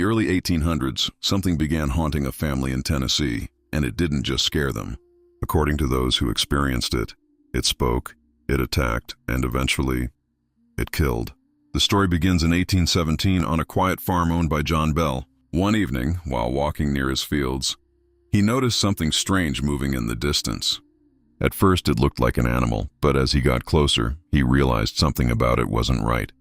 early 1800s, something began haunting a family in Tennessee, and it didn't just scare them. According to those who experienced it, it spoke, it attacked, and eventually, it killed. The story begins in 1817 on a quiet farm owned by John Bell. One evening, while walking near his fields, he noticed something strange moving in the distance. At first it looked like an animal, but as he got closer, he realized something about it wasn't right.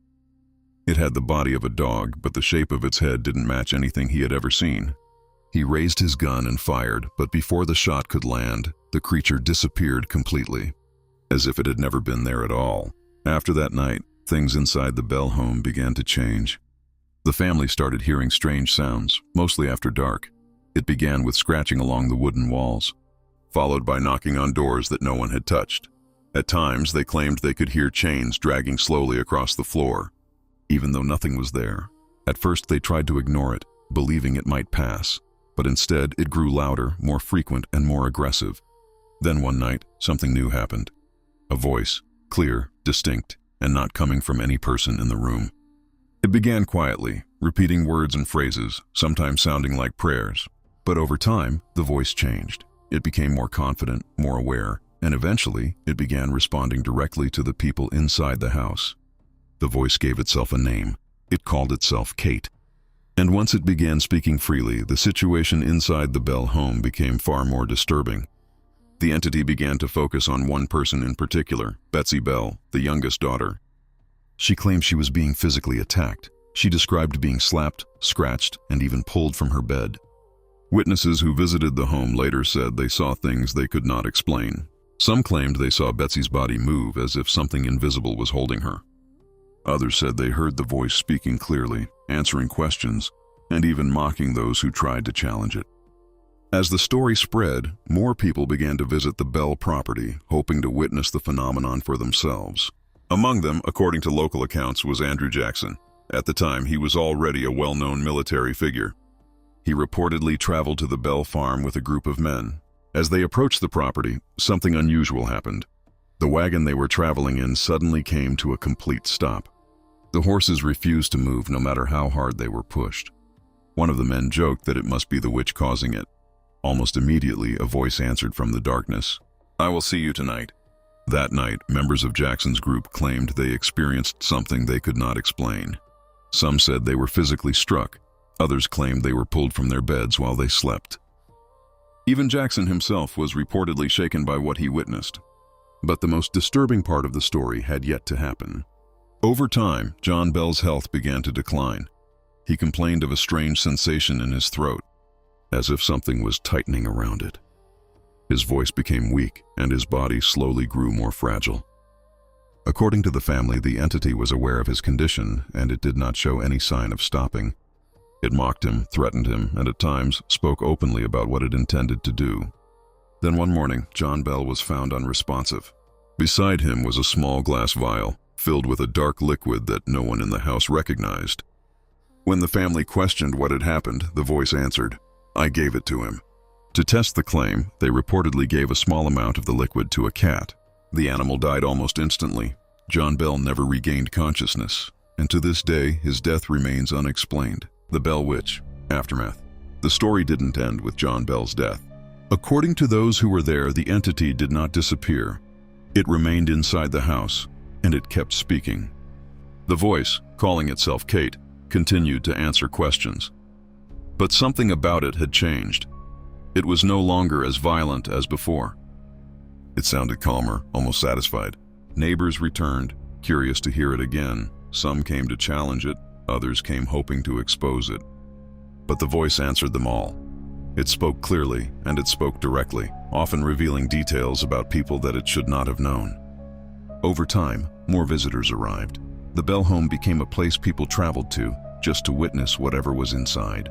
It had the body of a dog, but the shape of its head didn't match anything he had ever seen. He raised his gun and fired, but before the shot could land, the creature disappeared completely, as if it had never been there at all. After that night, things inside the Bell home began to change. The family started hearing strange sounds, mostly after dark. It began with scratching along the wooden walls, followed by knocking on doors that no one had touched. At times, they claimed they could hear chains dragging slowly across the floor, even though nothing was there. At first, they tried to ignore it, believing it might pass, but instead it grew louder, more frequent, and more aggressive. Then one night, something new happened. A voice, clear, distinct, and not coming from any person in the room. It began quietly, repeating words and phrases, sometimes sounding like prayers. But over time, the voice changed. It became more confident, more aware, and eventually, it began responding directly to the people inside the house. The voice gave itself a name. It called itself Kate. And once it began speaking freely, the situation inside the Bell home became far more disturbing. The entity began to focus on one person in particular, Betsy Bell, the youngest daughter. She claimed she was being physically attacked. She described being slapped, scratched, and even pulled from her bed. Witnesses who visited the home later said they saw things they could not explain. Some claimed they saw Betsy's body move as if something invisible was holding her. Others said they heard the voice speaking clearly, answering questions, and even mocking those who tried to challenge it. As the story spread, more people began to visit the Bell property, hoping to witness the phenomenon for themselves. Among them, according to local accounts, was Andrew Jackson. At the time, he was already a well-known military figure. He reportedly traveled to the Bell farm with a group of men. As they approached the property, something unusual happened. The wagon they were traveling in suddenly came to a complete stop. The horses refused to move no matter how hard they were pushed. One of the men joked that it must be the witch causing it. Almost immediately, a voice answered from the darkness, "I will see you tonight." That night, members of Jackson's group claimed they experienced something they could not explain. Some said they were physically struck. Others claimed they were pulled from their beds while they slept. Even Jackson himself was reportedly shaken by what he witnessed. But the most disturbing part of the story had yet to happen. Over time, John Bell's health began to decline. He complained of a strange sensation in his throat, as if something was tightening around it. His voice became weak, and his body slowly grew more fragile. According to the family, the entity was aware of his condition, and it did not show any sign of stopping. It mocked him, threatened him, and at times spoke openly about what it intended to do. Then one morning, John Bell was found unresponsive. Beside him was a small glass vial, filled with a dark liquid that no one in the house recognized. When the family questioned what had happened, the voice answered, "I gave it to him." To test the claim, they reportedly gave a small amount of the liquid to a cat. The animal died almost instantly. John Bell never regained consciousness, and to this day, his death remains unexplained. The Bell Witch. Aftermath. The story didn't end with John Bell's death. According to those who were there, the entity did not disappear. It remained inside the house, and it kept speaking. The voice, calling itself Kate, continued to answer questions. But something about it had changed. It was no longer as violent as before. It sounded calmer, almost satisfied. Neighbors returned, curious to hear it again. Some came to challenge it, others came hoping to expose it. But the voice answered them all. It spoke clearly, and it spoke directly, often revealing details about people that it should not have known. Over time, more visitors arrived. The Bell home became a place people traveled to, just to witness whatever was inside.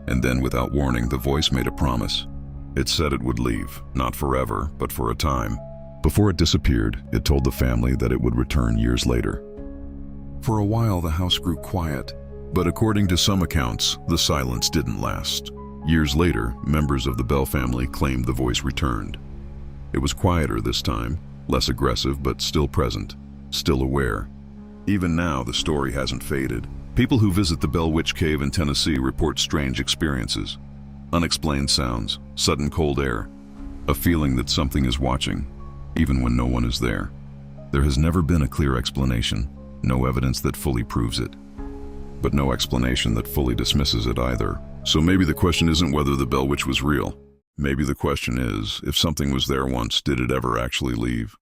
And then, without warning, the voice made a promise. It said it would leave, not forever, but for a time. Before it disappeared, it told the family that it would return years later. For a while, the house grew quiet, but according to some accounts, the silence didn't last. Years later, members of the Bell family claimed the voice returned. It was quieter this time, less aggressive, but still present, still aware. Even now, the story hasn't faded. People who visit the Bell Witch Cave in Tennessee report strange experiences. Unexplained sounds, sudden cold air, a feeling that something is watching, even when no one is there. There has never been a clear explanation, no evidence that fully proves it, but no explanation that fully dismisses it either. So maybe the question isn't whether the Bell Witch was real. Maybe the question is, if something was there once, did it ever actually leave?